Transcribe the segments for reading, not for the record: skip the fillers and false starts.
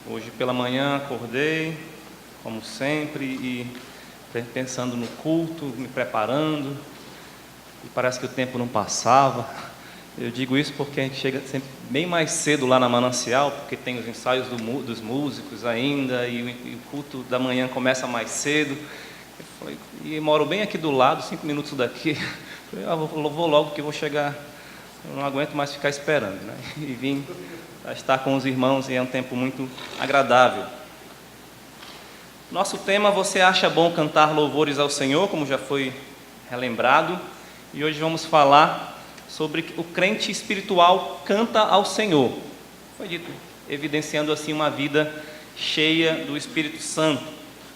Hoje pela manhã acordei, como sempre, e pensando no culto, me preparando, e parece que o tempo não passava. Eu digo isso porque a gente chega sempre bem mais cedo lá na Manancial, porque tem os ensaios dos músicos ainda, e o culto da manhã começa mais cedo. E moro bem aqui do lado, 5 minutos daqui. Vou logo que vou chegar, eu não aguento mais ficar esperando, né? E vim a estar com os irmãos, e é um tempo muito agradável. Nosso tema: você acha bom cantar louvores ao Senhor, como já foi relembrado, e hoje vamos falar sobre o crente espiritual canta ao Senhor. Foi dito, evidenciando assim uma vida cheia do Espírito Santo.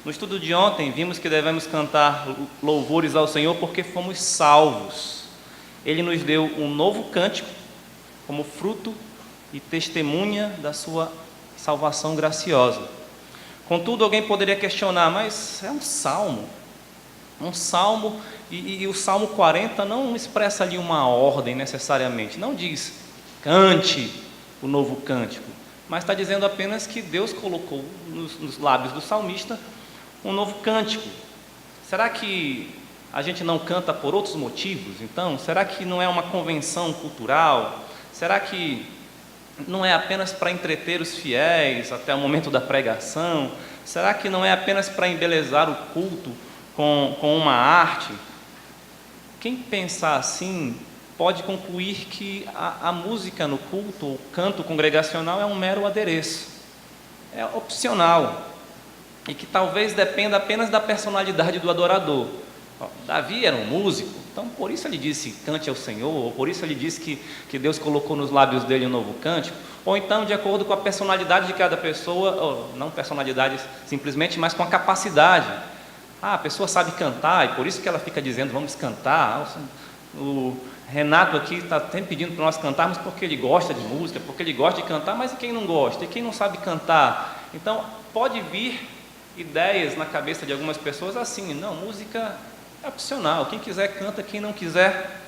No estudo de ontem vimos que devemos cantar louvores ao Senhor porque fomos salvos. Ele nos deu um novo cântico como fruto e testemunha da sua salvação graciosa. Contudo, alguém poderia questionar: mas é um salmo, e o Salmo 40 não expressa ali uma ordem necessariamente, não diz cante o novo cântico, mas está dizendo apenas que Deus colocou nos lábios do salmista um novo cântico. Será que a gente não canta por outros motivos, então? Será que não é uma convenção cultural? Será que não é apenas para entreter os fiéis até o momento da pregação? Será que não é apenas para embelezar o culto com uma arte? Quem pensar assim pode concluir que a música no culto, o canto congregacional, é um mero adereço, é opcional, e que talvez dependa apenas da personalidade do adorador. Davi era um músico, então por isso ele disse cante ao Senhor, ou por isso ele disse que Deus colocou nos lábios dele um novo cântico, ou então de acordo com a personalidade de cada pessoa, ou não personalidade simplesmente, mas com a capacidade. A pessoa sabe cantar, e por isso que ela fica dizendo vamos cantar. O Renato aqui está sempre pedindo para nós cantarmos porque ele gosta de música, porque ele gosta de cantar, mas e quem não gosta? E quem não sabe cantar? Então pode vir ideias na cabeça de algumas pessoas assim: não, música é opcional, quem quiser canta, quem não quiser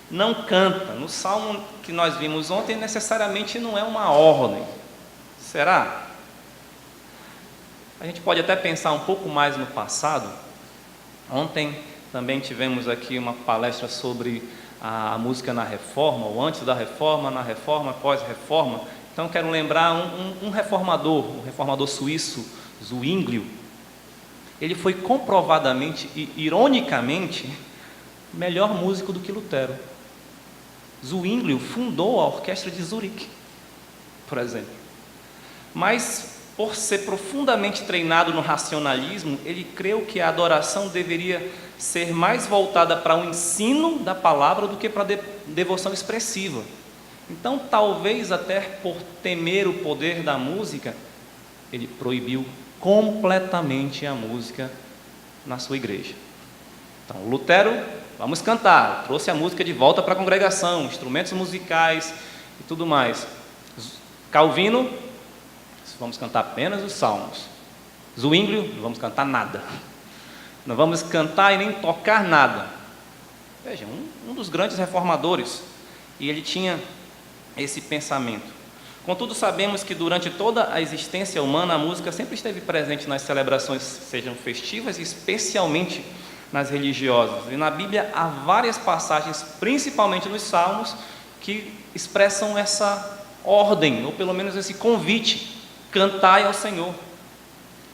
não canta. No salmo que nós vimos ontem, necessariamente não é uma ordem. Será? A gente pode até pensar um pouco mais no passado. Ontem também tivemos aqui uma palestra sobre a música na Reforma, ou antes da Reforma, na Reforma, pós-Reforma. Então quero lembrar um reformador, o reformador suíço Zwinglio. Ele foi comprovadamente e ironicamente melhor músico do que Lutero. Zwinglio fundou a orquestra de Zurique, por exemplo. Mas, por ser profundamente treinado no racionalismo, ele creu que a adoração deveria ser mais voltada para o ensino da palavra do que para a devoção expressiva. Então, talvez até por temer o poder da música, ele proibiu completamente a música na sua igreja. Então, Lutero, vamos cantar, trouxe a música de volta para a congregação, instrumentos musicais e tudo mais. Calvino, vamos cantar apenas os salmos. Zwinglio, não vamos cantar nada, não vamos cantar e nem tocar nada. Veja, um dos grandes reformadores, e ele tinha esse pensamento. Contudo, sabemos que durante toda a existência humana, a música sempre esteve presente nas celebrações, sejam festivas, especialmente nas religiosas. E na Bíblia há várias passagens, principalmente nos Salmos, que expressam essa ordem, ou pelo menos esse convite: cantai ao Senhor.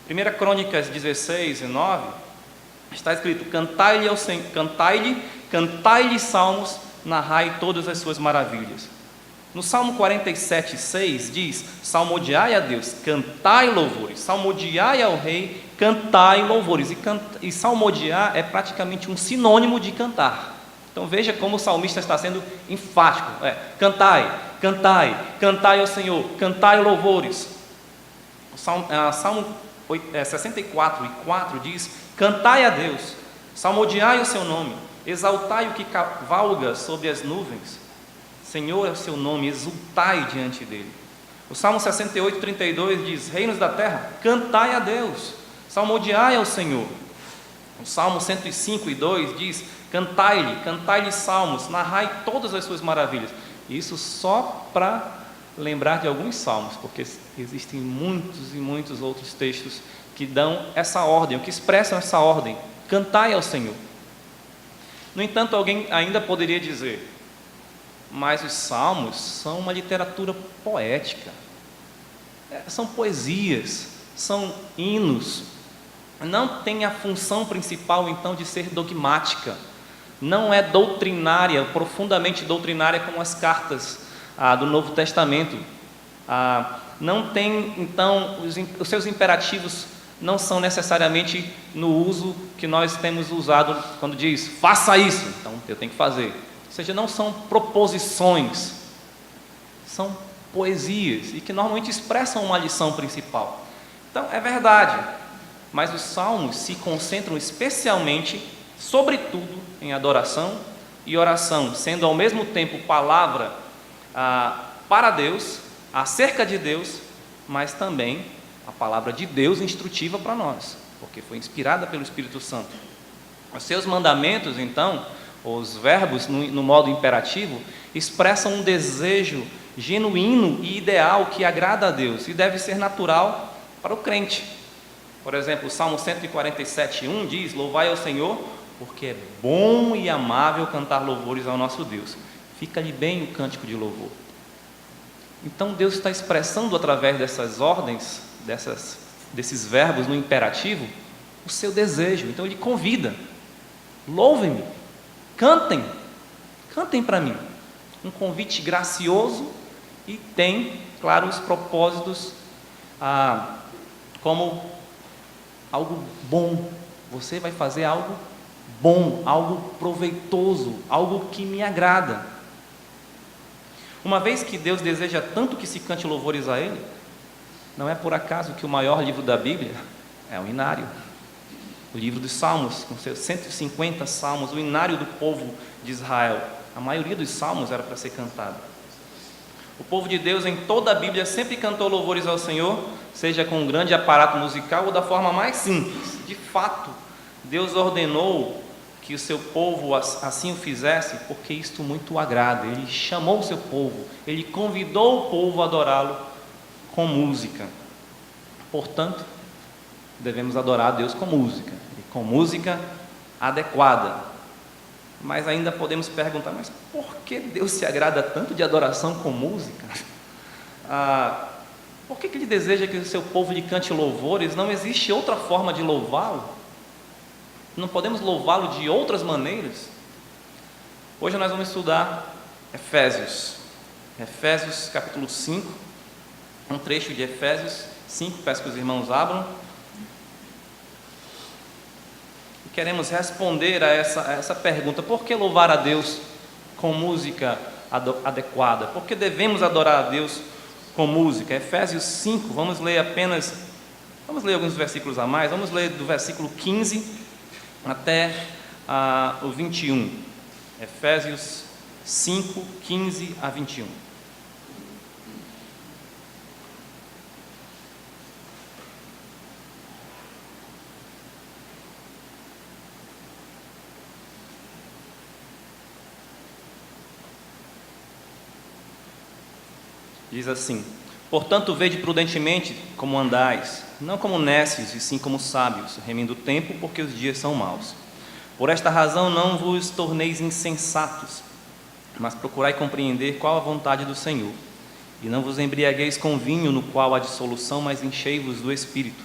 1 Crônicas 16:9 está escrito: cantai-lhe ao Senhor, cantai-lhe salmos, narrai todas as suas maravilhas. No Salmo 47:6 diz: salmodiai a Deus, cantai louvores. Salmodiai ao Rei, cantai louvores. E salmodiar é praticamente um sinônimo de cantar. Então veja como o salmista está sendo enfático: cantai, cantai, cantai ao Senhor, cantai louvores. O Salmo 64:4 diz: cantai a Deus, salmodiai o seu nome, exaltai o que cavalga sobre as nuvens. Senhor é o seu nome, exultai diante dele. O Salmo 68:32 diz: reinos da terra, cantai a Deus, salmodiai ao Senhor. O Salmo 105:2 diz: cantai-lhe salmos, narrai todas as suas maravilhas. Isso só para lembrar de alguns salmos, porque existem muitos e muitos outros textos que dão essa ordem, que expressam essa ordem: cantai ao Senhor. No entanto, alguém ainda poderia dizer: mas os salmos são uma literatura poética, são poesias, são hinos, não tem a função principal então de ser dogmática, não é doutrinária, profundamente doutrinária como as cartas do Novo Testamento, não tem então, os seus imperativos não são necessariamente no uso que nós temos usado quando diz, faça isso, então eu tenho que fazer. Ou seja, não são proposições, são poesias, e que normalmente expressam uma lição principal. Então, é verdade, mas os salmos se concentram especialmente, sobretudo, em adoração e oração, sendo ao mesmo tempo palavra para Deus, acerca de Deus, mas também a palavra de Deus instrutiva para nós, porque foi inspirada pelo Espírito Santo. Os seus mandamentos, então, os verbos no modo imperativo, expressam um desejo genuíno e ideal que agrada a Deus e deve ser natural para o crente. Por exemplo, o Salmo 147:1 diz: louvai ao Senhor, porque é bom e amável cantar louvores ao nosso Deus. Fica-lhe bem o cântico de louvor. Então Deus está expressando através dessas ordens, desses verbos no imperativo, o seu desejo. Então Ele convida: louvem-me, cantem para mim. Um convite gracioso, e tem, claro, os propósitos como algo bom. Você vai fazer algo bom, algo proveitoso, algo que me agrada. Uma vez que Deus deseja tanto que se cante louvores a Ele, não é por acaso que o maior livro da Bíblia é o Inário, o livro dos Salmos, com seus 150 salmos, o Inário do povo de Israel. A maioria dos salmos era para ser cantado. O povo de Deus em toda a Bíblia sempre cantou louvores ao Senhor, seja com um grande aparato musical ou da forma mais simples. De fato, Deus ordenou que o seu povo assim o fizesse, porque isto muito o agrada. Ele chamou o seu povo, Ele convidou o povo a adorá-lo com música. Portanto, devemos adorar a Deus com música, e com música adequada. Mas ainda podemos perguntar, mas por que Deus se agrada tanto de adoração com música? Por que Ele deseja que o seu povo lhe cante louvores? Não existe outra forma de louvá-lo? Não podemos louvá-lo de outras maneiras? Hoje nós vamos estudar Efésios capítulo 5, um trecho de Efésios 5, peço que os irmãos abram. Queremos responder a essa pergunta: por que louvar a Deus com música adequada? Por que devemos adorar a Deus com música? Efésios 5, vamos ler alguns versículos a mais, vamos ler do versículo 15 até o 21. Efésios 5, 15 a 21. Diz assim: portanto, vede prudentemente como andais, não como necios, e sim como sábios, remindo o tempo, porque os dias são maus. Por esta razão não vos torneis insensatos, mas procurai compreender qual a vontade do Senhor. E não vos embriagueis com vinho, no qual há dissolução, mas enchei-vos do Espírito,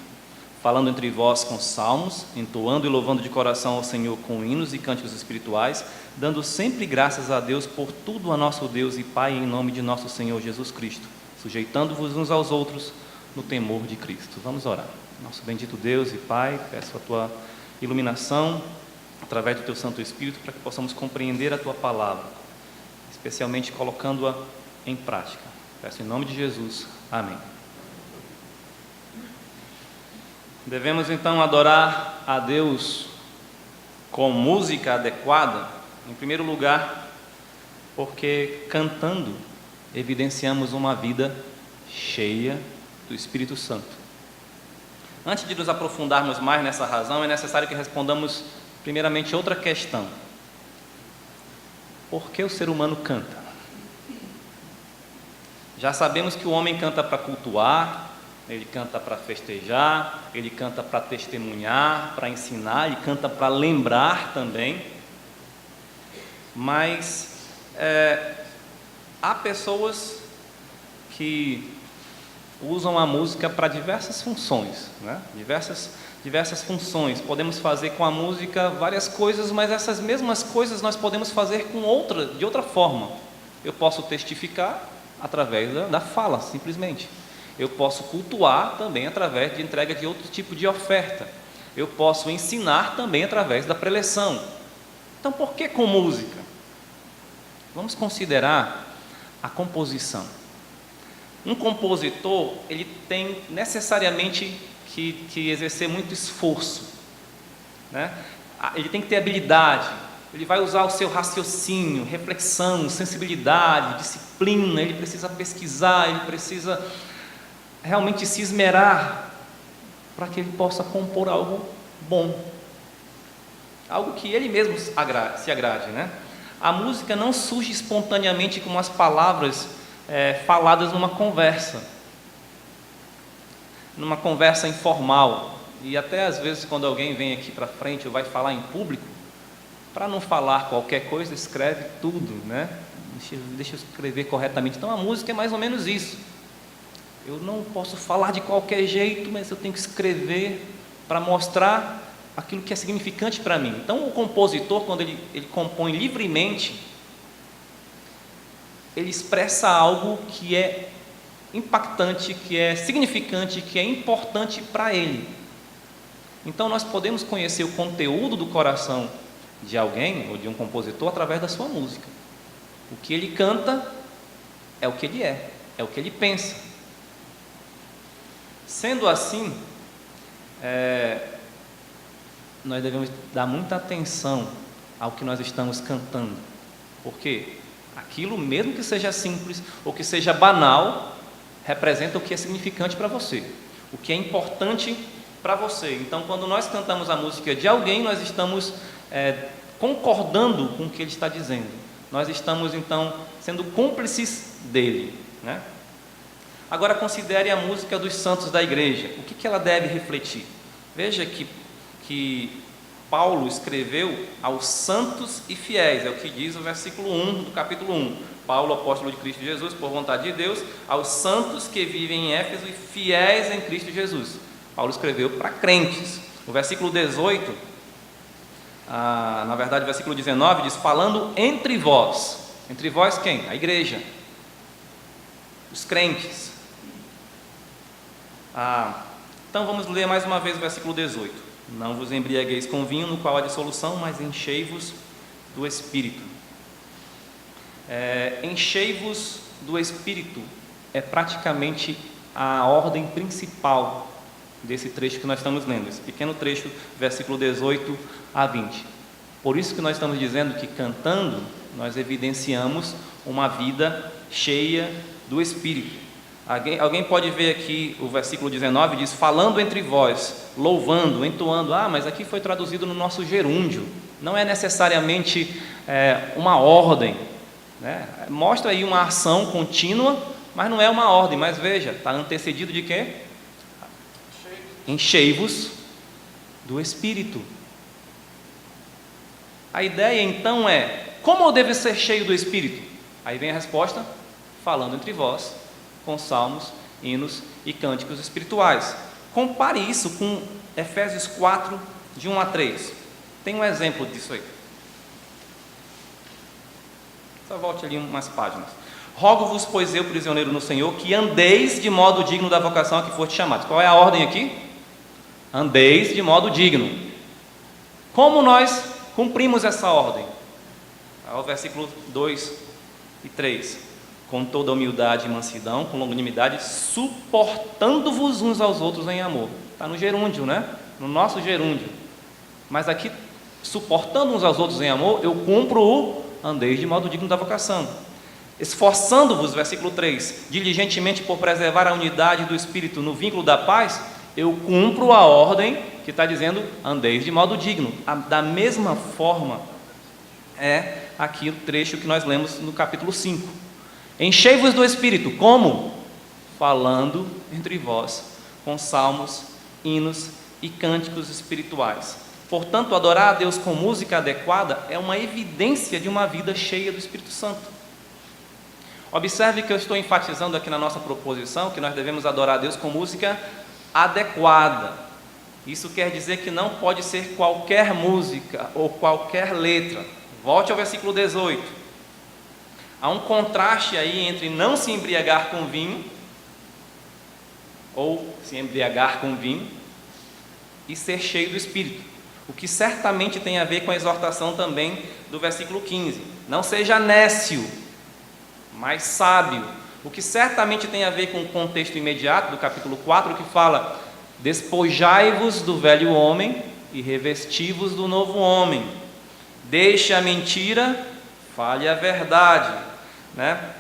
falando entre vós com salmos, entoando e louvando de coração ao Senhor com hinos e cânticos espirituais, dando sempre graças a Deus por tudo a nosso Deus e Pai, em nome de nosso Senhor Jesus Cristo, sujeitando-vos uns aos outros no temor de Cristo. Vamos orar. Nosso bendito Deus e Pai, peço a Tua iluminação através do Teu Santo Espírito, para que possamos compreender a Tua palavra, especialmente colocando-a em prática. Peço em nome de Jesus. Amém. Devemos então adorar a Deus com música adequada, em primeiro lugar, porque cantando evidenciamos uma vida cheia do Espírito Santo. Antes de nos aprofundarmos mais nessa razão, é necessário que respondamos primeiramente outra questão: por que o ser humano canta? Já sabemos que o homem canta para cultuar, ele canta para festejar, ele canta para testemunhar, para ensinar, ele canta para lembrar também. Mas há pessoas que usam a música para diversas funções, né? Diversas funções. Podemos fazer com a música várias coisas, mas essas mesmas coisas nós podemos fazer de outra forma. Eu posso testificar através da fala, simplesmente. Eu posso cultuar também através de entrega de outro tipo de oferta. Eu posso ensinar também através da preleção. Então, por que com música? Vamos considerar a composição. Um compositor, ele tem necessariamente que exercer muito esforço, né? Ele tem que ter habilidade, ele vai usar o seu raciocínio, reflexão, sensibilidade, disciplina, ele precisa pesquisar, ele precisa realmente se esmerar para que ele possa compor algo bom, algo que ele mesmo se agrade, né? A música não surge espontaneamente como as palavras faladas numa conversa informal. E até às vezes quando alguém vem aqui para frente ou vai falar em público, para não falar qualquer coisa, escreve tudo, né? Deixa eu escrever corretamente. Então a música é mais ou menos isso. Eu não posso falar de qualquer jeito, mas eu tenho que escrever para mostrar aquilo que é significante para mim. Então o compositor, quando ele compõe livremente, ele expressa algo que é impactante, que é significante, que é importante para ele. Então nós podemos conhecer o conteúdo do coração de alguém ou de um compositor através da sua música. O que ele canta é o que ele é o que ele pensa. Sendo assim, nós devemos dar muita atenção ao que nós estamos cantando, porque aquilo, mesmo que seja simples ou que seja banal, representa o que é significante para você, o que é importante para você. Então, quando nós cantamos a música de alguém, nós estamos concordando com o que ele está dizendo. Nós estamos, então, sendo cúmplices dele, né? Agora, considere a música dos santos da igreja. O que ela deve refletir? Veja que Paulo escreveu aos santos e fiéis, é o que diz o versículo 1 do capítulo 1. Paulo, apóstolo de Cristo Jesus, por vontade de Deus, aos santos que vivem em Éfeso e fiéis em Cristo Jesus. Paulo escreveu para crentes. O versículo 18, na verdade o versículo 19 diz: falando entre vós. Entre vós quem? A igreja, os crentes. Então vamos ler mais uma vez o versículo 18. Não vos embriagueis com vinho, no qual há dissolução, mas enchei-vos do Espírito. Enchei-vos do Espírito é praticamente a ordem principal desse trecho que nós estamos lendo, esse pequeno trecho, versículo 18 a 20. Por isso que nós estamos dizendo que cantando, nós evidenciamos uma vida cheia do Espírito. Alguém pode ver aqui o versículo 19, diz: falando entre vós, louvando, entoando. Mas aqui foi traduzido no nosso gerúndio. Não é necessariamente uma ordem, né? Mostra aí uma ação contínua, mas não é uma ordem. Mas veja, está antecedido de quê? Enchei-vos do Espírito. A ideia então é: como eu devo ser cheio do Espírito? Aí vem a resposta: falando entre vós, com salmos, hinos e cânticos espirituais. Compare isso com Efésios 4, de 1 a 3. Tem um exemplo disso aí. Só volte ali umas páginas. Rogo-vos, pois eu, prisioneiro no Senhor, que andeis de modo digno da vocação a que foste chamados. Qual é a ordem aqui? Andeis de modo digno. Como nós cumprimos essa ordem? O versículo 2 e 3. Com toda humildade e mansidão, com longanimidade, suportando-vos uns aos outros em amor. Está no gerúndio, né? No nosso gerúndio. Mas aqui, suportando uns aos outros em amor, eu cumpro o andeis de modo digno da vocação. Esforçando-vos, versículo 3, diligentemente por preservar a unidade do Espírito no vínculo da paz, eu cumpro a ordem que está dizendo andeis de modo digno. Da mesma forma, é aqui o trecho que nós lemos no capítulo 5. Enchei-vos do Espírito. Como? Falando entre vós, com salmos, hinos e cânticos espirituais. Portanto, adorar a Deus com música adequada é uma evidência de uma vida cheia do Espírito Santo. Observe que eu estou enfatizando aqui na nossa proposição que nós devemos adorar a Deus com música adequada. Isso quer dizer que não pode ser qualquer música ou qualquer letra. Volte ao versículo 18. Há um contraste aí entre não se embriagar com vinho, ou se embriagar com vinho, e ser cheio do Espírito. O que certamente tem a ver com a exortação também do versículo 15. Não seja nécio, mas sábio. O que certamente tem a ver com o contexto imediato do capítulo 4, que fala: despojai-vos do velho homem e revesti-vos do novo homem. Deixe a mentira, fale a verdade, né?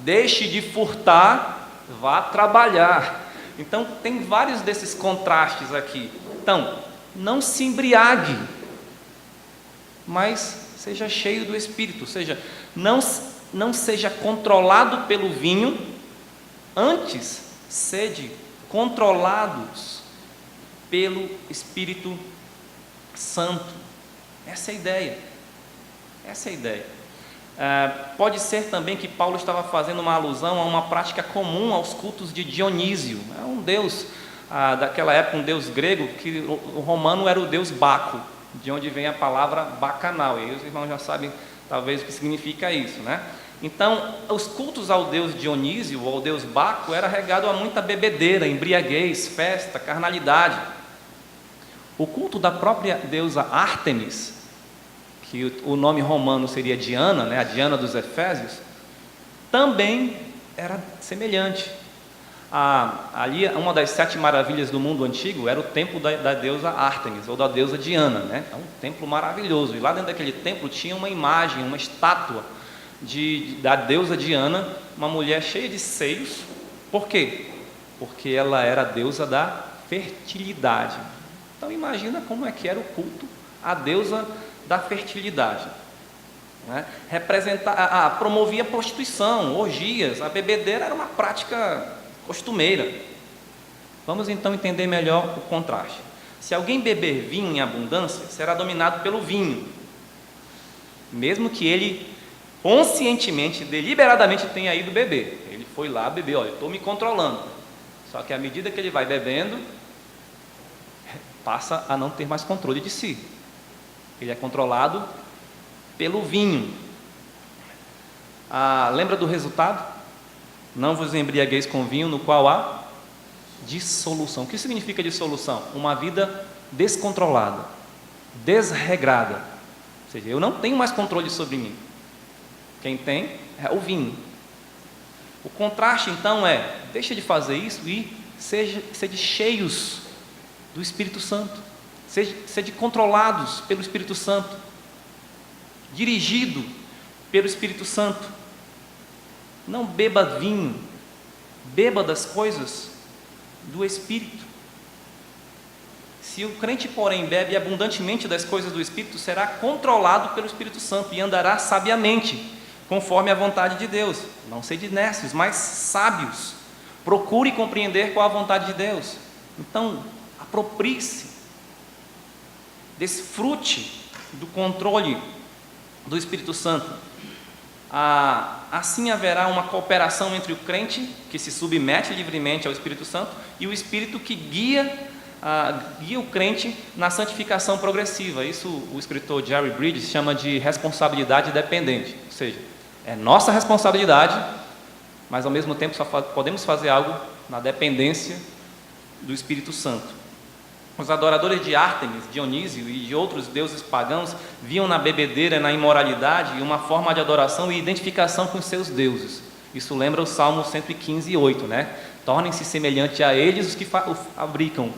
Deixe de furtar, vá trabalhar. Então tem vários desses contrastes aqui. Então, não se embriague, mas seja cheio do Espírito, ou seja, não seja controlado pelo vinho, antes sede controlados pelo Espírito Santo. Essa é a ideia. Essa é a ideia. Pode ser também que Paulo estava fazendo uma alusão a uma prática comum aos cultos de Dionísio. É um deus daquela época, um deus grego, que o romano era o deus Baco, de onde vem a palavra bacanal. E os irmãos já sabem talvez o que significa isso, né? Então, os cultos ao deus Dionísio ou ao deus Baco era regado a muita bebedeira, embriaguez, festa, carnalidade. O culto da própria deusa Ártemis, que o nome romano seria Diana, né, a Diana dos Efésios, também era semelhante. Ali, uma das 7 maravilhas do mundo antigo era o templo da deusa Ártemis, ou da deusa Diana, né? É um templo maravilhoso, e lá dentro daquele templo tinha uma imagem, uma estátua da deusa Diana, uma mulher cheia de seios. Por quê? Porque ela era a deusa da fertilidade. Então imagina como é que era o culto à deusa da fertilidade, né? Promovia prostituição, orgias, a bebedeira era uma prática costumeira. Vamos então entender melhor o contraste. Se alguém beber vinho em abundância, será dominado pelo vinho, mesmo que ele conscientemente, deliberadamente tenha ido beber. Ele foi lá beber, olha, estou me controlando. Só que à medida que ele vai bebendo, passa a não ter mais controle de si. Ele é controlado pelo vinho. Lembra do resultado? Não vos embriagueis com vinho, no qual há dissolução. O que significa dissolução? Uma vida descontrolada, desregrada. Ou seja, eu não tenho mais controle sobre mim. Quem tem é o vinho. O contraste então é: deixa de fazer isso e sede cheios do Espírito Santo, sede controlados pelo Espírito Santo, dirigido pelo Espírito Santo. Não beba vinho, beba das coisas do Espírito. Se o crente, porém, bebe abundantemente das coisas do Espírito, será controlado pelo Espírito Santo e andará sabiamente, conforme a vontade de Deus. Não sede nécios, mas sábios. Procure compreender qual a vontade de Deus. Então, aproprie-se, desfrute do controle do Espírito Santo. Assim haverá uma cooperação entre o crente, que se submete livremente ao Espírito Santo, e o Espírito que guia o crente na santificação progressiva. Isso o escritor Jerry Bridges chama de responsabilidade dependente. Ou seja, é nossa responsabilidade, mas ao mesmo tempo só podemos fazer algo na dependência do Espírito Santo. Os adoradores de Ártemis, Dionísio e de outros deuses pagãos viam na bebedeira, na imoralidade, uma forma de adoração e identificação com seus deuses. Isso lembra o Salmo 115:8, né? Tornem-se semelhante a eles os que o fabricam, ou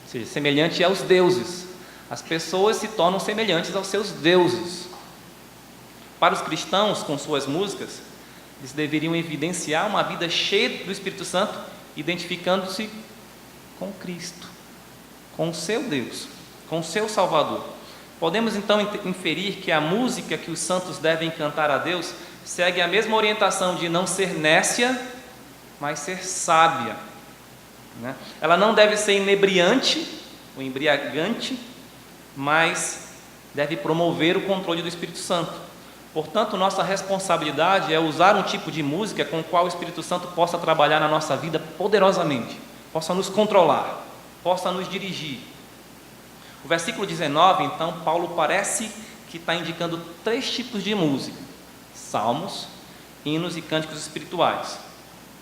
seja, semelhante aos deuses. As pessoas se tornam semelhantes aos seus deuses. Para os cristãos, com suas músicas, eles deveriam evidenciar uma vida cheia do Espírito Santo, identificando-se com Cristo, com o seu Deus, com o seu Salvador. Podemos então inferir que a música que os santos devem cantar a Deus segue a mesma orientação de não ser nécia, mas ser sábia, né? Ela não deve ser inebriante ou embriagante, mas deve promover o controle do Espírito Santo. Portanto, nossa responsabilidade é usar um tipo de música com o qual o Espírito Santo possa trabalhar na nossa vida poderosamente, possa nos controlar, possa nos dirigir. O versículo 19, então, Paulo parece que está indicando 3 tipos de música: salmos, hinos e cânticos espirituais.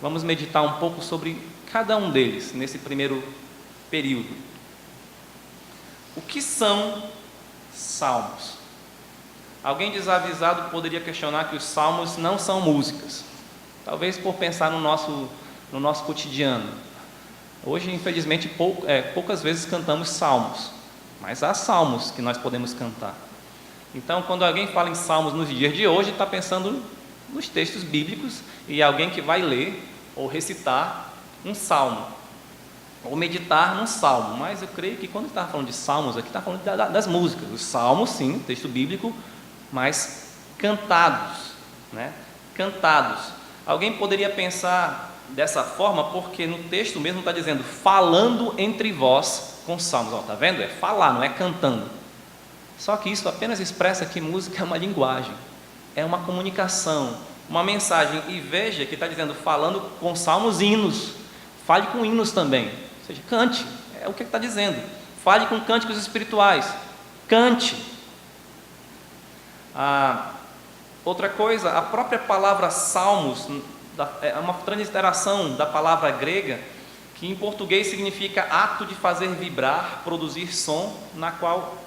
Vamos meditar um pouco sobre cada um deles nesse primeiro período. O que são salmos? Alguém desavisado poderia questionar que os salmos não são músicas, talvez por pensar no nosso cotidiano. Hoje, infelizmente, poucas vezes cantamos salmos, mas há salmos que nós podemos cantar. Então, quando alguém fala em salmos nos dias de hoje, está pensando nos textos bíblicos e alguém que vai ler ou recitar um salmo, ou meditar num salmo. Mas eu creio que quando está falando de salmos aqui, está falando das músicas. Os salmos, sim, texto bíblico, mas cantados, né? Cantados. Alguém poderia pensar dessa forma, porque no texto mesmo está dizendo, falando entre vós com salmos. Está vendo? É falar, não é cantando. Só que isso apenas expressa que música é uma linguagem, é uma comunicação, uma mensagem. E veja que está dizendo, falando com salmos e hinos. Fale com hinos também, ou seja, cante, é o que está dizendo. Fale com cânticos espirituais, cante. Outra coisa, a própria palavra salmos é uma transliteração da palavra grega, que em português significa ato de fazer vibrar, produzir som, na qual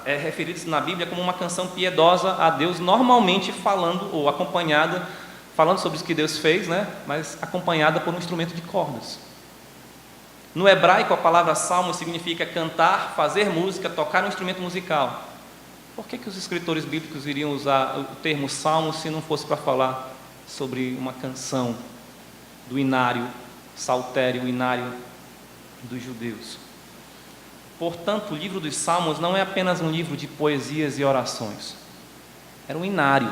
é referido na Bíblia como uma canção piedosa a Deus, normalmente falando ou acompanhada, falando sobre o que Deus fez, né? Mas acompanhada por um instrumento de cordas. No hebraico, a palavra salmo significa cantar, fazer música, tocar um instrumento musical. Por que os escritores bíblicos iriam usar o termo salmo se não fosse para falar sobre uma canção do inário, saltério, o inário dos judeus? Portanto, o livro dos Salmos não é apenas um livro de poesias e orações. Era um inário,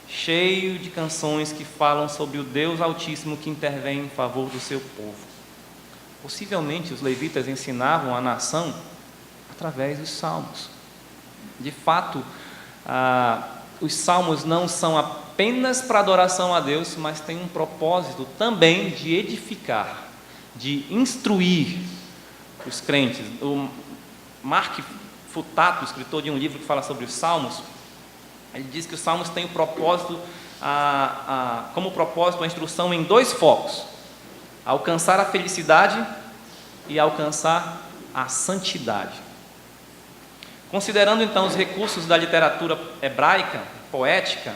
cheio de canções que falam sobre o Deus Altíssimo que intervém em favor do seu povo. Possivelmente os levitas ensinavam a nação através dos salmos. De fato, os salmos não são apenas para adoração a Deus, mas têm um propósito também de edificar, de instruir os crentes. O Mark Futato, escritor de um livro que fala sobre os salmos, ele diz que os salmos têm o propósito, como propósito a instrução em 2 focos: alcançar a felicidade e alcançar a santidade. Considerando então os recursos da literatura hebraica, poética,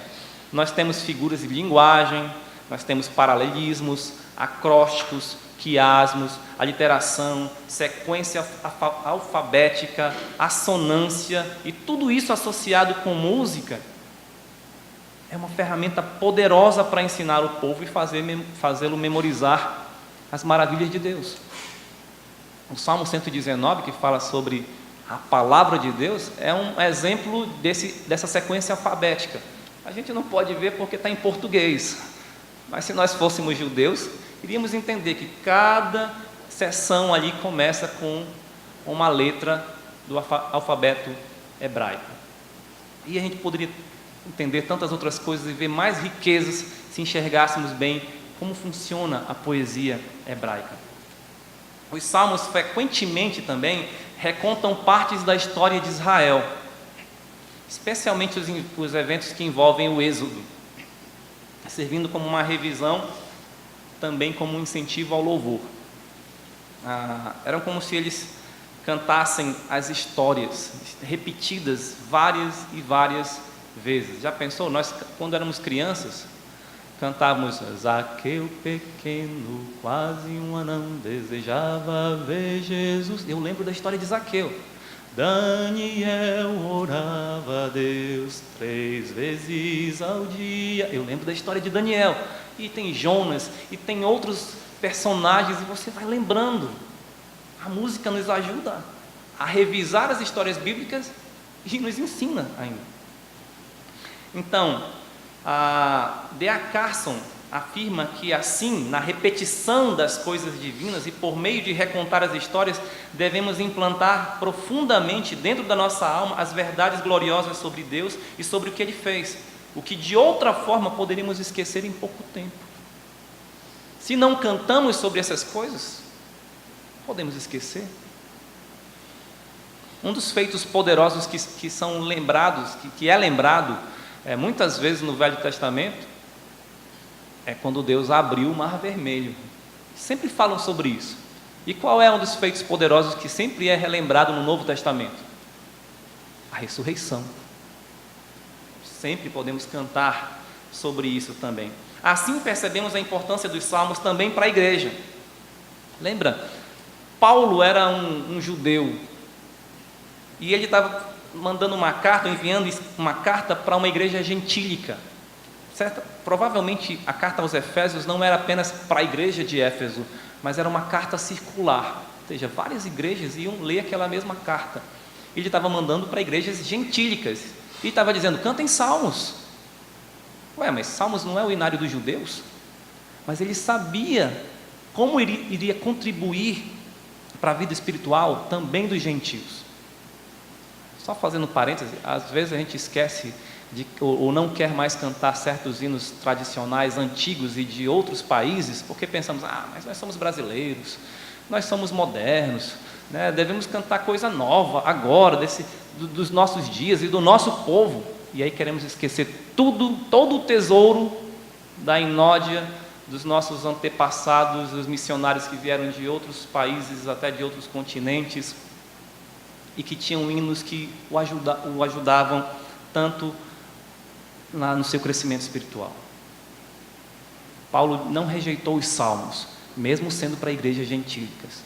nós temos figuras de linguagem, nós temos paralelismos, acrósticos, quiasmos, aliteração, sequência alfabética, assonância, e tudo isso associado com música é uma ferramenta poderosa para ensinar o povo e fazê-lo memorizar as maravilhas de Deus. O Salmo 119, que fala sobre a palavra de Deus, é um exemplo dessa sequência alfabética. A gente não pode ver porque está em português, mas se nós fôssemos judeus, iríamos entender que cada seção ali começa com uma letra do alfabeto hebraico. E a gente poderia entender tantas outras coisas e ver mais riquezas se enxergássemos bem como funciona a poesia hebraica. Os salmos frequentemente também recontam partes da história de Israel, especialmente os eventos que envolvem o Êxodo, servindo como uma revisão, também como um incentivo ao louvor. Eram como se eles cantassem as histórias, repetidas várias e várias vezes. Já pensou? Nós, quando éramos crianças, cantávamos: Zaqueu pequeno, quase um anão, desejava ver Jesus. Eu lembro da história de Zaqueu. Daniel orava a Deus 3 vezes ao dia. Eu lembro da história de Daniel. E tem Jonas, e tem outros personagens, e você vai lembrando. A música nos ajuda a revisar as histórias bíblicas e nos ensina ainda. Então, D.A. Carson afirma que assim, na repetição das coisas divinas e por meio de recontar as histórias, devemos implantar profundamente dentro da nossa alma as verdades gloriosas sobre Deus e sobre o que Ele fez, o que de outra forma poderíamos esquecer em pouco tempo. Se não cantamos sobre essas coisas, podemos esquecer. Um dos feitos poderosos que são lembrados, que é lembrado muitas vezes no Velho Testamento, é quando Deus abriu o Mar Vermelho. Sempre falam sobre isso. E qual é um dos feitos poderosos que sempre é relembrado no Novo Testamento? A ressurreição. Sempre podemos cantar sobre isso também. Assim percebemos a importância dos salmos também para a igreja. Lembra? Paulo era um judeu e ele estava mandando uma carta, enviando uma carta para uma igreja gentílica. Certo? Provavelmente a carta aos Efésios não era apenas para a igreja de Éfeso, mas era uma carta circular, ou seja, várias igrejas iam ler aquela mesma carta. Ele estava mandando para igrejas gentílicas e estava dizendo: cantem salmos. Ué, mas salmos não é o inário dos judeus? Mas ele sabia como iria contribuir para a vida espiritual também dos gentios. Só fazendo parênteses, às vezes a gente esquece ou não quer mais cantar certos hinos tradicionais, antigos e de outros países, porque pensamos: mas nós somos brasileiros, nós somos modernos, né? Devemos cantar coisa nova agora, dos nossos dias e do nosso povo, e aí queremos esquecer todo o tesouro da inódia dos nossos antepassados, dos missionários que vieram de outros países, até de outros continentes, e que tinham hinos que o ajudavam tanto no seu crescimento espiritual. Paulo não rejeitou os salmos, mesmo sendo para igrejas gentílicas.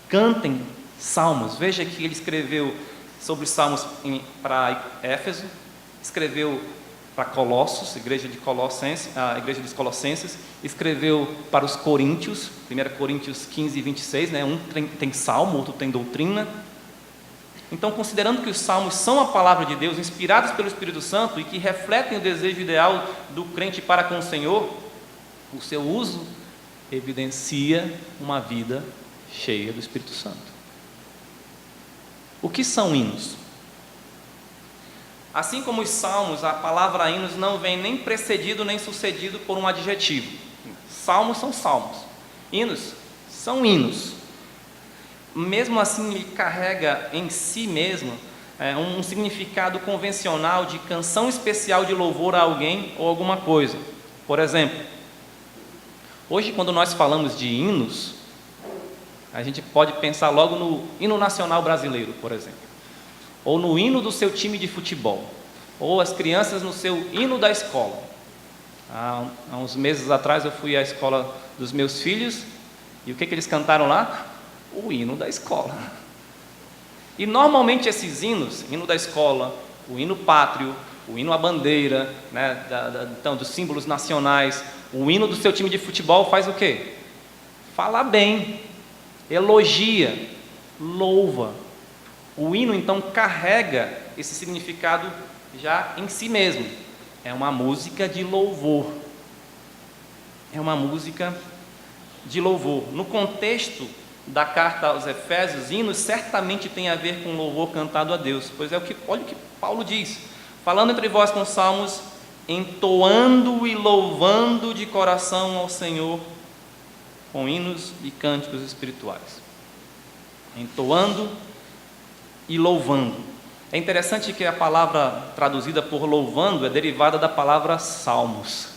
Cantem salmos. Veja que ele escreveu sobre os salmos para Éfeso, escreveu para Colossos, a igreja dos Colossenses, escreveu para os Coríntios, 1 Coríntios 15 e 26, né? Um tem salmo, outro tem doutrina. Então, considerando que os salmos são a palavra de Deus, inspirados pelo Espírito Santo e que refletem o desejo ideal do crente para com o Senhor, o seu uso evidencia uma vida cheia do Espírito Santo. O que são hinos? Assim como os salmos, a palavra hinos não vem nem precedido nem sucedido por um adjetivo. Salmos são salmos, hinos são hinos. Mesmo assim, ele carrega em si mesmo um significado convencional de canção especial de louvor a alguém ou alguma coisa. Por exemplo, hoje, quando nós falamos de hinos, a gente pode pensar logo no hino nacional brasileiro, por exemplo, ou no hino do seu time de futebol, ou as crianças no seu hino da escola. Há uns meses atrás eu fui à escola dos meus filhos e o que eles cantaram lá? O hino da escola. E normalmente esses hinos, hino da escola, o hino pátrio, o hino à bandeira, né, então, dos símbolos nacionais, o hino do seu time de futebol faz o quê? Fala bem, elogia, louva. O hino então carrega esse significado já em si mesmo. É uma música de louvor. É uma música de louvor. No contexto da carta aos Efésios, hinos certamente tem a ver com louvor cantado a Deus, pois olha o que Paulo diz: falando entre vós com salmos, entoando e louvando de coração ao Senhor com hinos e cânticos espirituais. Entoando e louvando. É interessante que a palavra traduzida por louvando é derivada da palavra salmos.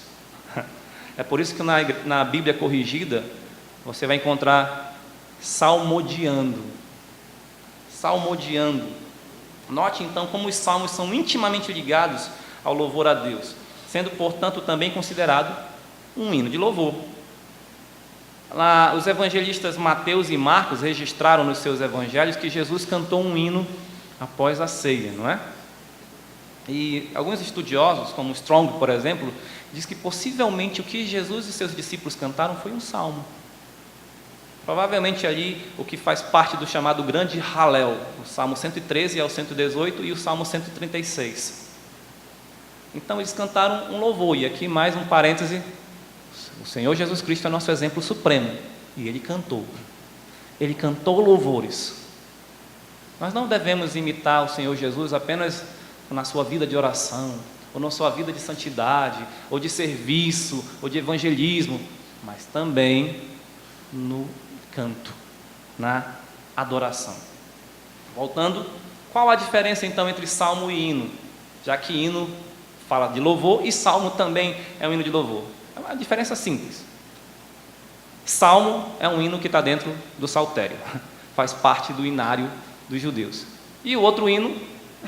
É por isso que na Bíblia corrigida você vai encontrar salmodiando. Salmodiando. Note então como os salmos são intimamente ligados ao louvor a Deus, sendo portanto também considerado um hino de louvor. Lá, os evangelistas Mateus e Marcos registraram nos seus evangelhos que Jesus cantou um hino após a ceia, não é? E alguns estudiosos, como Strong, por exemplo, diz que possivelmente o que Jesus e seus discípulos cantaram foi um salmo. Provavelmente ali o que faz parte do chamado grande Halel, o Salmo 113 ao 118 e o Salmo 136. Então eles cantaram um louvor, e aqui mais um parêntese: o Senhor Jesus Cristo é nosso exemplo supremo, e Ele cantou louvores. Nós não devemos imitar o Senhor Jesus apenas na sua vida de oração, ou na sua vida de santidade, ou de serviço, ou de evangelismo, mas também no canto, na adoração. Voltando, qual a diferença então entre salmo e hino? Já que hino fala de louvor e salmo também é um hino de louvor. É uma diferença simples. Salmo é um hino que está dentro do saltério, faz parte do inário dos judeus. E o outro hino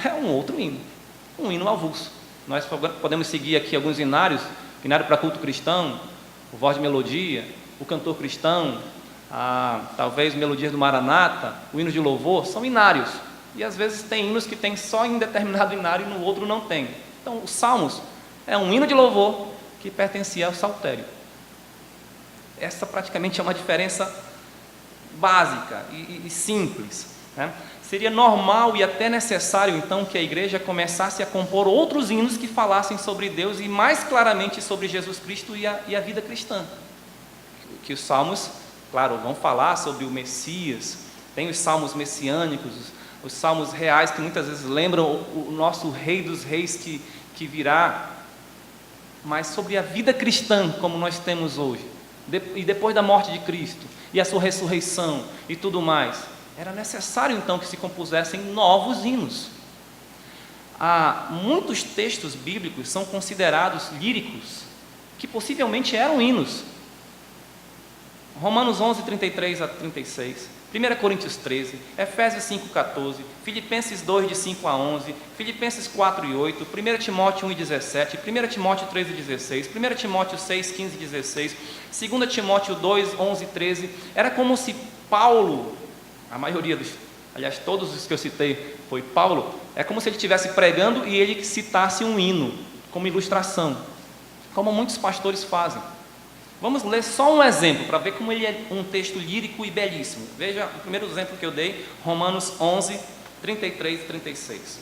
é um outro hino, um hino avulso. Nós podemos seguir aqui alguns inários: inário para culto cristão, o voz de melodia, o cantor cristão, talvez melodias do Maranata, o hino de louvor, são inários. E às vezes tem hinos que tem só em determinado inário e no outro não tem. Então, os salmos é um hino de louvor que pertencia ao saltério. Essa praticamente é uma diferença básica e simples, né? Seria normal e até necessário, então, que a igreja começasse a compor outros hinos que falassem sobre Deus e mais claramente sobre Jesus Cristo e a vida cristã. Que os salmos, claro, vão falar sobre o Messias, tem os salmos messiânicos, os salmos reais que muitas vezes lembram o nosso Rei dos Reis que virá, mas sobre a vida cristã como nós temos hoje, e depois da morte de Cristo, e a sua ressurreição e tudo mais, era necessário então que se compusessem novos hinos. Muitos textos bíblicos são considerados líricos, que possivelmente eram hinos. Romanos 11, 33 a 36, 1 Coríntios 13, Efésios 5, 14, Filipenses 2, de 5 a 11, Filipenses 4 e 8, 1 Timóteo 1 e 17, 1 Timóteo 3 e 16, 1 Timóteo 6, 15 e 16, 2 Timóteo 2, 11 e 13. Era como se Paulo, a maioria aliás, todos os que eu citei foi Paulo, é como se ele estivesse pregando e ele citasse um hino como ilustração, como muitos pastores fazem. Vamos ler só um exemplo para ver como ele é um texto lírico e belíssimo. Veja o primeiro exemplo que eu dei, Romanos 11, 33 e 36.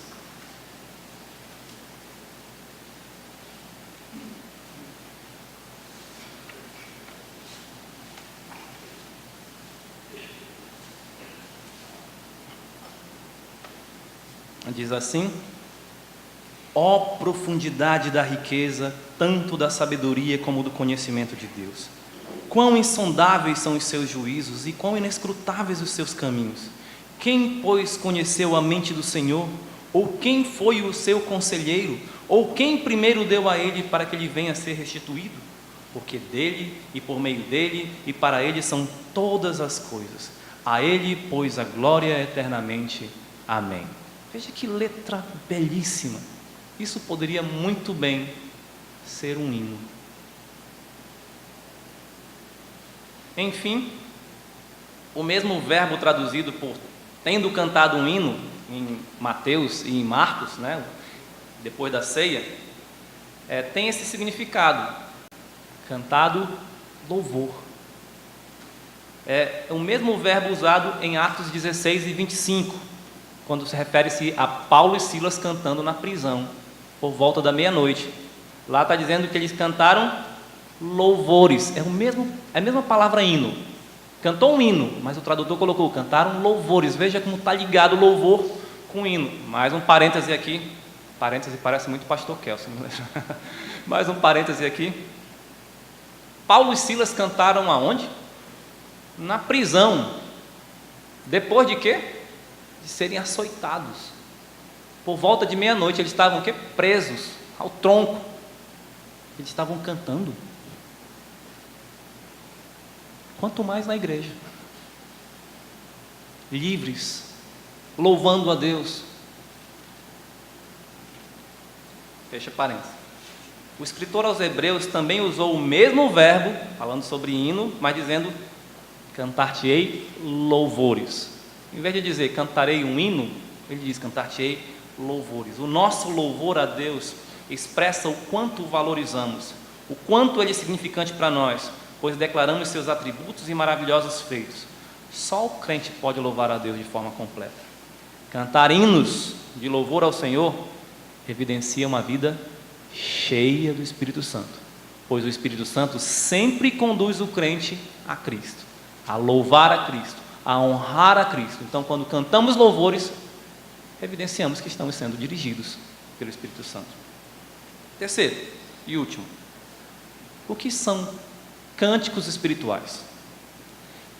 Diz assim: ó profundidade da riqueza, tanto da sabedoria como do conhecimento de Deus. Quão insondáveis são os seus juízos e quão inescrutáveis os seus caminhos. Quem, pois, conheceu a mente do Senhor? Ou quem foi o seu conselheiro? Ou quem primeiro deu a ele para que ele venha a ser restituído? Porque dele e por meio dele e para ele são todas as coisas. A ele, pois, a glória eternamente. Amém. Veja que letra belíssima. Isso poderia muito bem ser um hino. Enfim, o mesmo verbo traduzido por tendo cantado um hino em Mateus e em Marcos, né, depois da ceia, tem esse significado: cantado louvor. É o mesmo verbo usado em Atos 16 e 25, quando se refere-se a Paulo e Silas cantando na prisão, por volta da meia-noite. Lá está dizendo que eles cantaram louvores, é a mesma palavra hino. Cantou um hino, mas o tradutor colocou, cantaram louvores. Veja como está ligado louvor com hino. Mais um parêntese aqui, parêntese parece muito pastor Kelson, mais um parêntese aqui. Paulo e Silas cantaram aonde? Na prisão. Depois de quê? De serem açoitados. Por volta de meia-noite, eles estavam o quê? Presos ao tronco. Eles estavam cantando. Quanto mais na igreja. Livres, louvando a Deus. Fecha parênteses. O escritor aos Hebreus também usou o mesmo verbo, falando sobre hino, mas dizendo, cantar-te-ei louvores. Em vez de dizer, cantarei um hino, ele diz, cantar-te-ei louvores. O nosso louvor a Deus expressa o quanto o valorizamos, o quanto ele é significante para nós, pois declaramos seus atributos e maravilhosos feitos. Só o crente pode louvar a Deus de forma completa. Cantar hinos de louvor ao Senhor evidencia uma vida cheia do Espírito Santo, pois o Espírito Santo sempre conduz o crente a Cristo, a louvar a Cristo, a honrar a Cristo. Então, quando cantamos louvores, evidenciamos que estamos sendo dirigidos pelo Espírito Santo. Terceiro e último, o que são cânticos espirituais?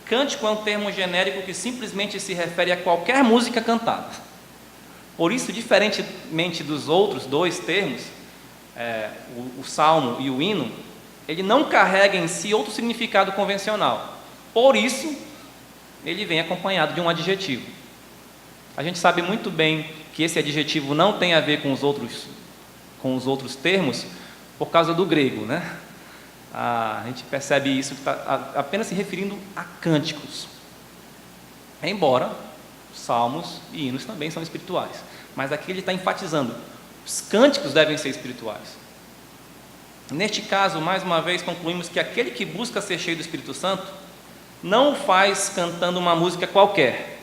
Cântico é um termo genérico que simplesmente se refere a qualquer música cantada. Por isso, diferentemente dos outros dois termos, o salmo e o hino, ele não carrega em si outro significado convencional. Por isso, ele vem acompanhado de um adjetivo. A gente sabe muito bem que esse adjetivo não tem a ver com os outros termos por causa do grego, né? A gente percebe isso que está apenas se referindo a cânticos. Embora salmos e hinos também são espirituais, mas aqui ele está enfatizando: os cânticos devem ser espirituais. Neste caso, mais uma vez, concluímos que aquele que busca ser cheio do Espírito Santo não o faz cantando uma música qualquer,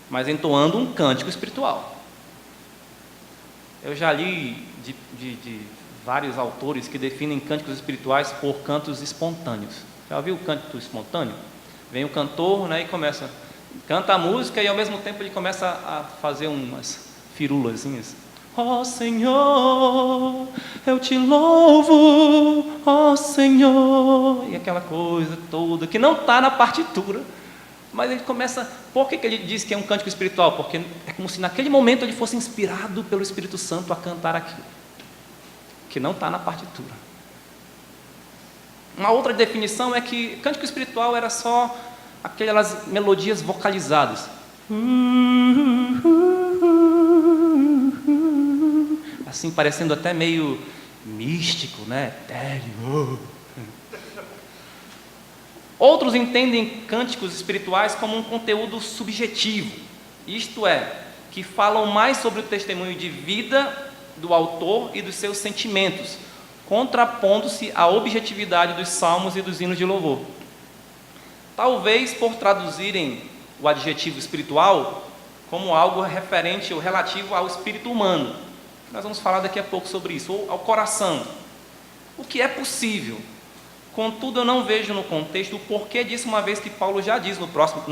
mas entoando um cântico espiritual. Eu já li de vários autores que definem cânticos espirituais por cantos espontâneos. Já ouviu o cântico espontâneo? Vem o cantor, né, e canta a música e ao mesmo tempo ele começa a fazer umas firulazinhas. Ó Senhor, eu te louvo, ó Senhor, e aquela coisa toda que não está na partitura, mas ele começa. Por que ele diz que é um cântico espiritual? Porque é como se naquele momento ele fosse inspirado pelo Espírito Santo a cantar aquilo que não está na partitura. Uma outra definição é que cântico espiritual era só aquelas melodias vocalizadas, assim, parecendo até meio místico, né? Etéreo. Outros entendem cânticos espirituais como um conteúdo subjetivo, isto é, que falam mais sobre o testemunho de vida do autor e dos seus sentimentos, contrapondo-se à objetividade dos salmos e dos hinos de louvor. Talvez por traduzirem o adjetivo espiritual como algo referente ou relativo ao espírito humano. Nós vamos falar daqui a pouco sobre isso, ou ao coração, o que é possível. Contudo, eu não vejo no contexto o porquê disso, uma vez que Paulo já diz no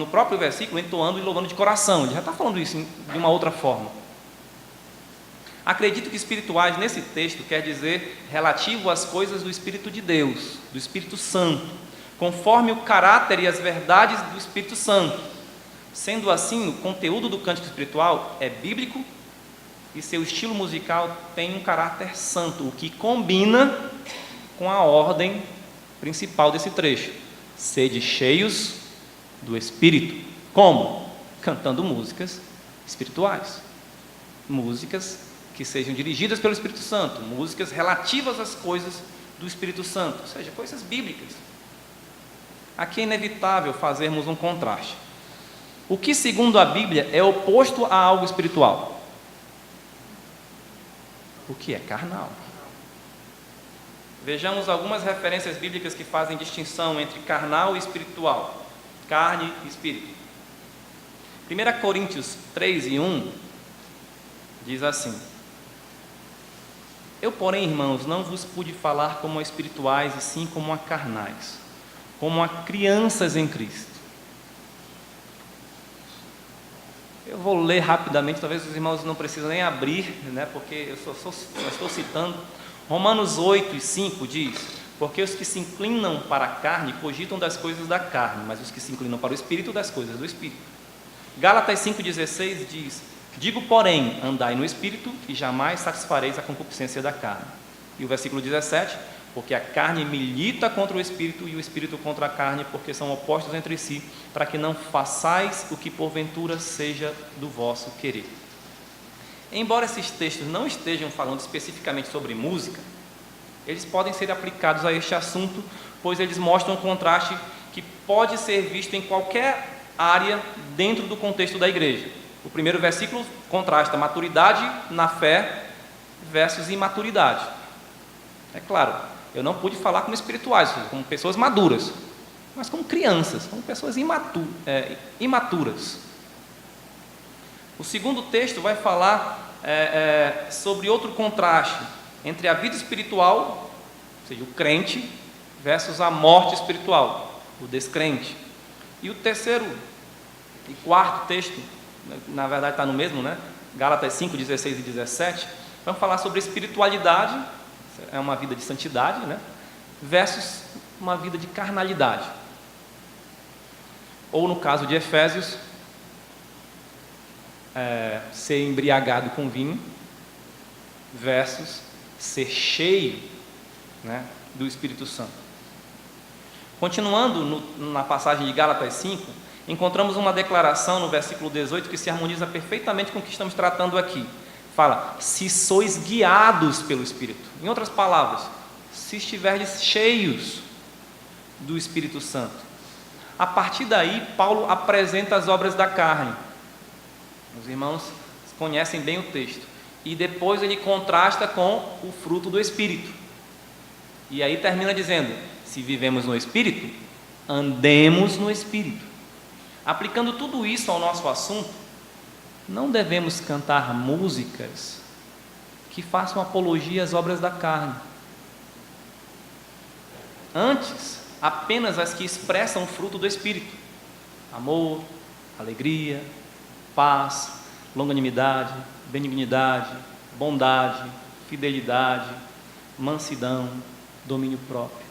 próprio versículo, entoando e louvando de coração. Ele já está falando isso de uma outra forma. Acredito que espirituais nesse texto quer dizer relativo às coisas do Espírito de Deus, do Espírito Santo, conforme o caráter e as verdades do Espírito Santo. Sendo assim, o conteúdo do cântico espiritual é bíblico e seu estilo musical tem um caráter santo, o que combina com a ordem principal desse trecho: sede cheios do Espírito. Como? Cantando músicas espirituais, músicas que sejam dirigidas pelo Espírito Santo, músicas relativas às coisas do Espírito Santo, ou seja, coisas bíblicas. Aqui é inevitável fazermos um contraste. O que, segundo a Bíblia, é oposto a algo espiritual? O que é carnal. Vejamos algumas referências bíblicas que fazem distinção entre carnal e espiritual, carne e espírito. 1 Coríntios 3:1 diz assim: eu, porém, irmãos, não vos pude falar como a espirituais, e sim como a carnais, como a crianças em Cristo. Eu vou ler rapidamente, talvez os irmãos não precisem nem abrir, né, porque eu só estou citando. Romanos 8:5 diz: porque os que se inclinam para a carne cogitam das coisas da carne, mas os que se inclinam para o Espírito, das coisas do Espírito. Gálatas 5:16 diz: digo, porém, andai no Espírito e jamais satisfareis a concupiscência da carne. E o versículo 17: porque a carne milita contra o Espírito e o Espírito contra a carne, porque são opostos entre si, para que não façais o que porventura seja do vosso querer. Embora esses textos não estejam falando especificamente sobre música, eles podem ser aplicados a este assunto, pois eles mostram um contraste que pode ser visto em qualquer área dentro do contexto da igreja. O primeiro versículo contrasta maturidade na fé versus imaturidade. É claro, eu não pude falar como espirituais, como pessoas maduras, mas como crianças, como pessoas imaturas. O segundo texto vai falar sobre outro contraste, entre a vida espiritual, ou seja, o crente, versus a morte espiritual, o descrente. E o terceiro e quarto texto, na verdade está no mesmo, né? Gálatas 5, 16 e 17, vamos falar sobre espiritualidade, é uma vida de santidade, né? Versus uma vida de carnalidade. Ou no caso de Efésios, ser embriagado com vinho, versus ser cheio, né, do Espírito Santo. Continuando na passagem de Gálatas 5, encontramos uma declaração no versículo 18 que se harmoniza perfeitamente com o que estamos tratando aqui. Fala, se sois guiados pelo Espírito. Em outras palavras, se estiverdes cheios do Espírito Santo. A partir daí, Paulo apresenta as obras da carne. Os irmãos conhecem bem o texto. E depois ele contrasta com o fruto do Espírito. E aí termina dizendo, se vivemos no Espírito, andemos no Espírito. Aplicando tudo isso ao nosso assunto, não devemos cantar músicas que façam apologia às obras da carne. Antes, apenas as que expressam o fruto do Espírito: amor, alegria, paz, longanimidade, benignidade, bondade, fidelidade, mansidão, domínio próprio.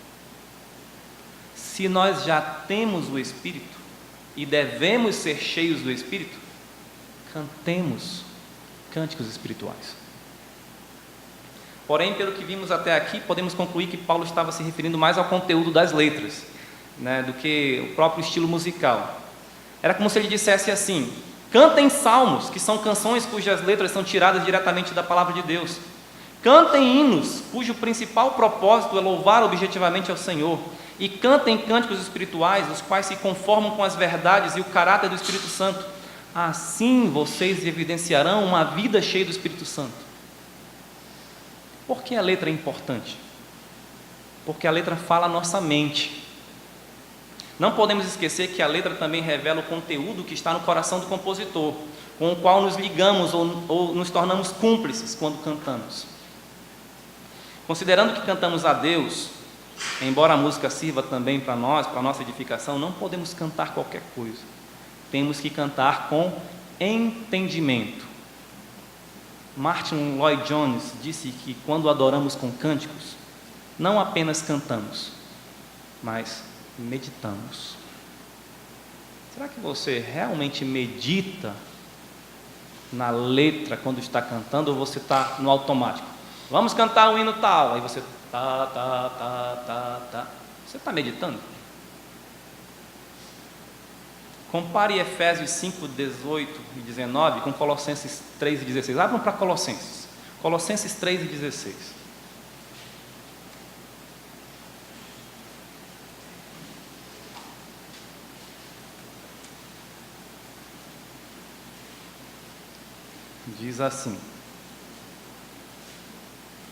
Se nós já temos o Espírito e devemos ser cheios do Espírito, cantemos cânticos espirituais. Porém, pelo que vimos até aqui, podemos concluir que Paulo estava se referindo mais ao conteúdo das letras, né, do que o próprio estilo musical. Era como se ele dissesse assim: cantem salmos, que são canções cujas letras são tiradas diretamente da palavra de Deus. Cantem hinos, cujo principal propósito é louvar objetivamente ao Senhor. E cantem cânticos espirituais, os quais se conformam com as verdades e o caráter do Espírito Santo. Assim vocês evidenciarão uma vida cheia do Espírito Santo. Por que a letra é importante? Porque a letra fala a nossa mente. Não podemos esquecer que a letra também revela o conteúdo que está no coração do compositor, com o qual nos ligamos ou nos tornamos cúmplices quando cantamos. Considerando que cantamos a Deus, embora a música sirva também para nós, para a nossa edificação, não podemos cantar qualquer coisa. Temos que cantar com entendimento. Martin Lloyd Jones disse que quando adoramos com cânticos, não apenas cantamos, mas meditamos. Será que você realmente medita na letra quando está cantando, ou você está no automático? Vamos cantar um hino tal, aí você tá. Você está meditando? Compare Efésios 5, 18 e 19 com Colossenses 3 e 16. Abram para Colossenses. Colossenses 3 e 16. Diz assim,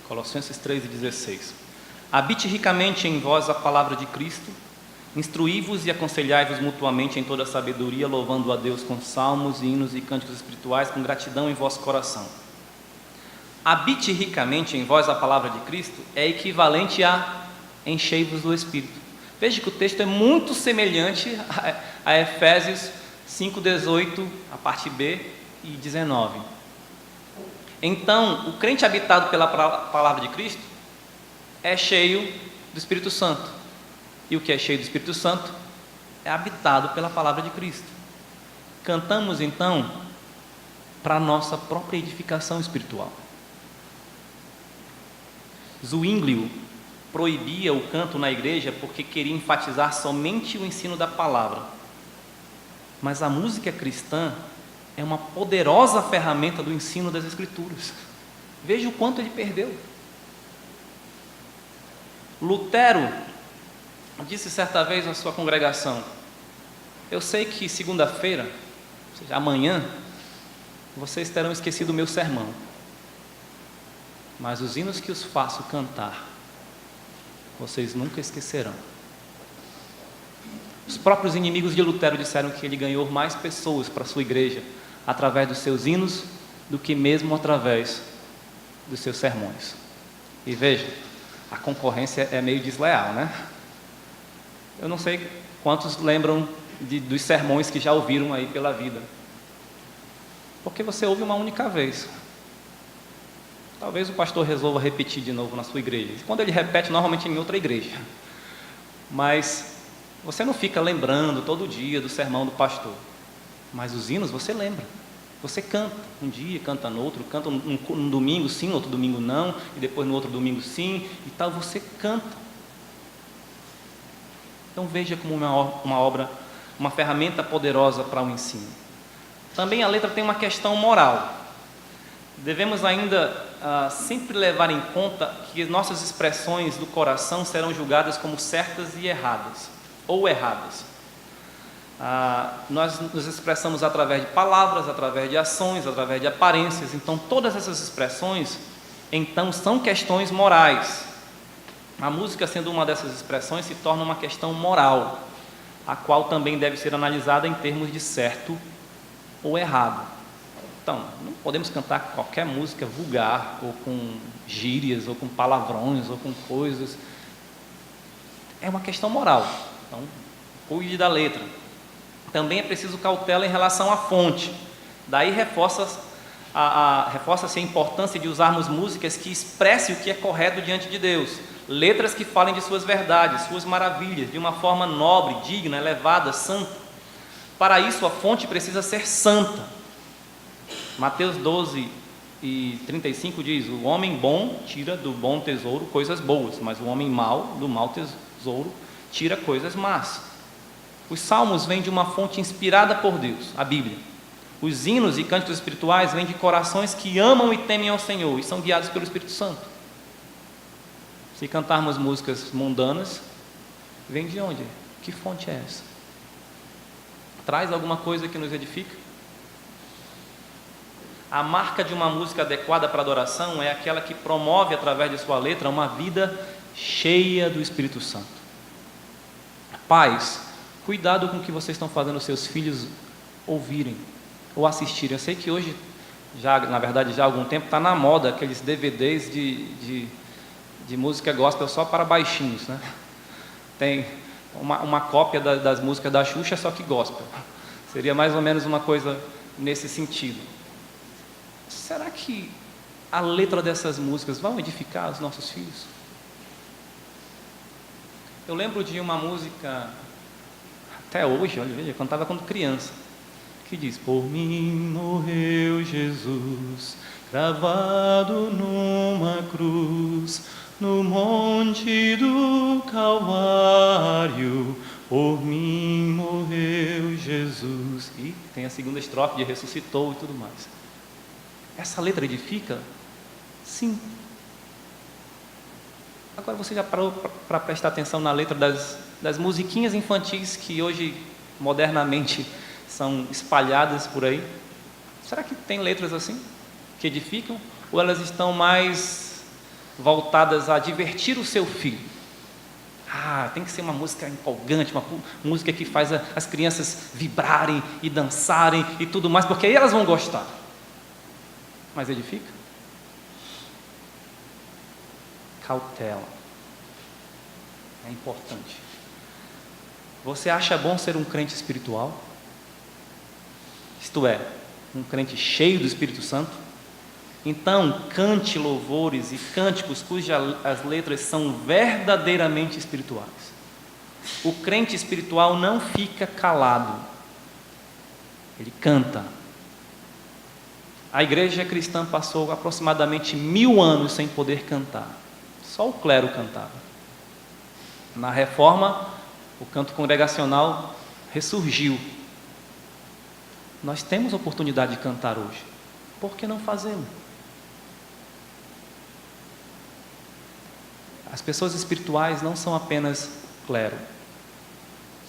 Colossenses 3 e 16: habite ricamente em vós a palavra de Cristo, instruí-vos e aconselhai-vos mutuamente em toda a sabedoria, louvando a Deus com salmos, hinos e cânticos espirituais, com gratidão em vosso coração. Habite ricamente em vós a palavra de Cristo é equivalente a enchei-vos do Espírito. Veja que o texto é muito semelhante a Efésios 5, 18, a parte B, e 19. Então, o crente habitado pela palavra de Cristo é cheio do Espírito Santo. E o que é cheio do Espírito Santo é habitado pela palavra de Cristo. Cantamos então para a nossa própria edificação espiritual. Zwinglio proibia o canto na igreja porque queria enfatizar somente o ensino da palavra. Mas a música cristã é uma poderosa ferramenta do ensino das Escrituras. Veja o quanto ele perdeu. Lutero disse certa vez à sua congregação: eu sei que segunda-feira, ou seja, amanhã, vocês terão esquecido o meu sermão, mas os hinos que os faço cantar, vocês nunca esquecerão. Os próprios inimigos de Lutero disseram que ele ganhou mais pessoas para a sua igreja através dos seus hinos do que mesmo através dos seus sermões. E veja, a concorrência é meio desleal, né? Eu não sei quantos lembram dos sermões que já ouviram aí pela vida. Porque você ouve uma única vez. Talvez o pastor resolva repetir de novo na sua igreja. E quando ele repete, normalmente em outra igreja. Mas você não fica lembrando todo dia do sermão do pastor. Mas os hinos você lembra. Você canta um dia, canta no outro, canta um domingo sim, no outro domingo não, e depois no outro domingo sim, e tal, você canta. Então veja como uma obra, uma ferramenta poderosa para o ensino. Também a letra tem uma questão moral. Devemos ainda sempre levar em conta que nossas expressões do coração serão julgadas como certas e erradas, ou erradas. Nós nos expressamos através de palavras, através de ações, através de aparências. Então todas essas expressões então são questões morais. A música, sendo uma dessas expressões, se torna uma questão moral, a qual também deve ser analisada em termos de certo ou errado. Então, não podemos cantar qualquer música vulgar, ou com gírias, ou com palavrões, ou com coisas. É uma questão moral. Então, cuide da letra. Também é preciso cautela em relação à fonte. Daí reforça-se a importância de usarmos músicas que expressem o que é correto diante de Deus. Letras que falem de suas verdades, suas maravilhas, de uma forma nobre, digna, elevada, santa. Para isso, a fonte precisa ser santa. Mateus 12:35 diz: o homem bom tira do bom tesouro coisas boas, mas o homem mau, do mau tesouro, tira coisas más. Os salmos vêm de uma fonte inspirada por Deus, a Bíblia. Os hinos e cânticos espirituais vêm de corações que amam e temem ao Senhor e são guiados pelo Espírito Santo. Se cantarmos músicas mundanas, vem de onde? Que fonte é essa? Traz alguma coisa que nos edifica? A marca de uma música adequada para adoração é aquela que promove, através de sua letra, uma vida cheia do Espírito Santo. Pais, cuidado com o que vocês estão fazendo os seus filhos ouvirem ou assistirem. Eu sei que hoje, na verdade já há algum tempo, está na moda aqueles DVDs de música gospel só para baixinhos, né? Tem uma cópia das músicas da Xuxa, só que gospel. Seria mais ou menos uma coisa nesse sentido. Será que a letra dessas músicas vai edificar os nossos filhos? Eu lembro de uma música, até hoje, olha, veja, eu cantava quando criança, que diz: por mim morreu Jesus, cravado numa cruz, no monte do Calvário, por mim morreu Jesus. E tem a segunda estrofe de ressuscitou e tudo mais. Essa letra edifica? Sim. Agora você já parou para prestar atenção na letra das musiquinhas infantis que hoje, modernamente, são espalhadas por aí? Será que tem letras assim, que edificam? Ou elas estão mais voltadas a divertir o seu filho? Tem que ser uma música empolgante, uma música que faz as crianças vibrarem e dançarem e tudo mais, porque aí elas vão gostar. Mas edifica? Cautela. É importante. Você acha bom ser um crente espiritual? Isto é, um crente cheio do Espírito Santo? Então, cante louvores e cânticos cujas as letras são verdadeiramente espirituais. O crente espiritual não fica calado. Ele canta. A igreja cristã passou aproximadamente 1000 anos sem poder cantar. Só o clero cantava. Na Reforma, o canto congregacional ressurgiu. Nós temos oportunidade de cantar hoje. Por que não fazê-lo? As pessoas espirituais não são apenas clero.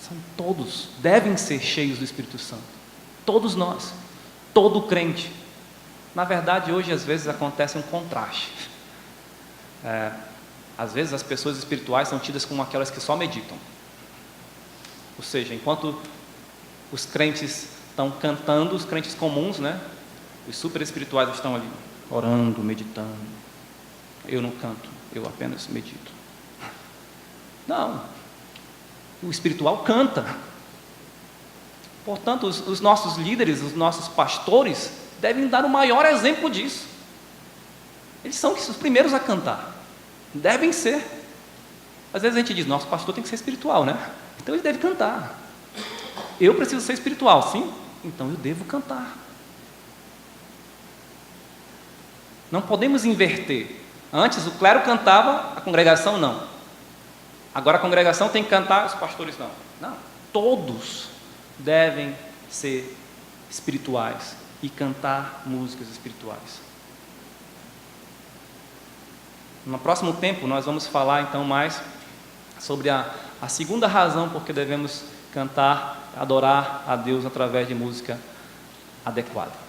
São todos, devem ser cheios do Espírito Santo. Todos nós, todo crente. Na verdade, hoje, às vezes, acontece um contraste. Às vezes, as pessoas espirituais são tidas como aquelas que só meditam. Ou seja, enquanto os crentes estão cantando, os crentes comuns, né? Os super espirituais estão ali, orando, meditando. Eu não canto, eu apenas medito. Não. O espiritual canta. Portanto, os nossos líderes, os nossos pastores, devem dar o maior exemplo disso. Eles são os primeiros a cantar. Devem ser. Às vezes a gente diz, nosso pastor tem que ser espiritual, né? Então ele deve cantar. Eu preciso ser espiritual, sim? Então eu devo cantar. Não podemos inverter. Antes o clero cantava, a congregação não. Agora a congregação tem que cantar, os pastores não. Não, todos devem ser espirituais e cantar músicas espirituais. No próximo tempo nós vamos falar então mais sobre a segunda razão por que devemos cantar, adorar a Deus através de música adequada.